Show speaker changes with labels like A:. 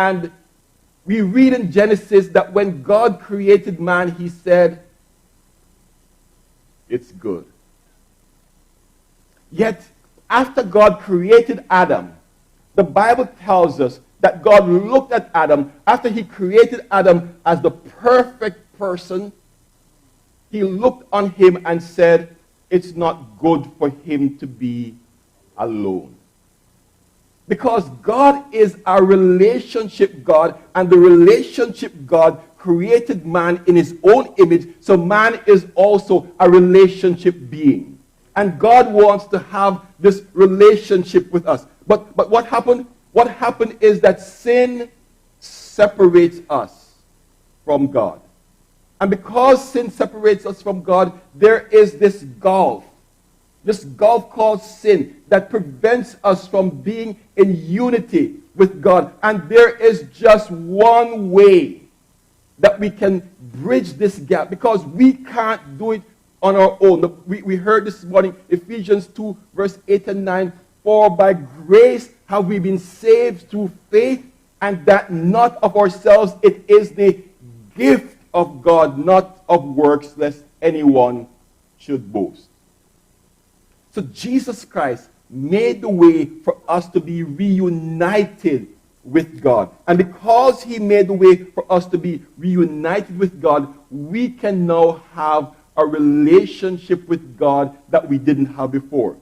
A: And we read in Genesis that when God created man, he said, it's good. Yet, after God created Adam, the Bible tells us that God looked at Adam, after he created Adam as the perfect person, he looked on him and said, it's not good for him to be alone. Because God is a relationship God, and the relationship God created man in his own image, so man is also a relationship being. And God wants to have this relationship with us. But what happened? What happened is that sin separates us from God. And because sin separates us from God, there is this gulf called sin that prevents us from being in unity with God. And there is just one way that we can bridge this gap, because we can't do it on our own. We heard this morning, Ephesians 2, verse 8 and 9, for by grace have we been saved through faith, and that not of ourselves, it is the gift of God, not of works, lest anyone should boast. So Jesus Christ made the way for us to be reunited with God. And because he made the way for us to be reunited with God, we can now have a relationship with God that we didn't have before.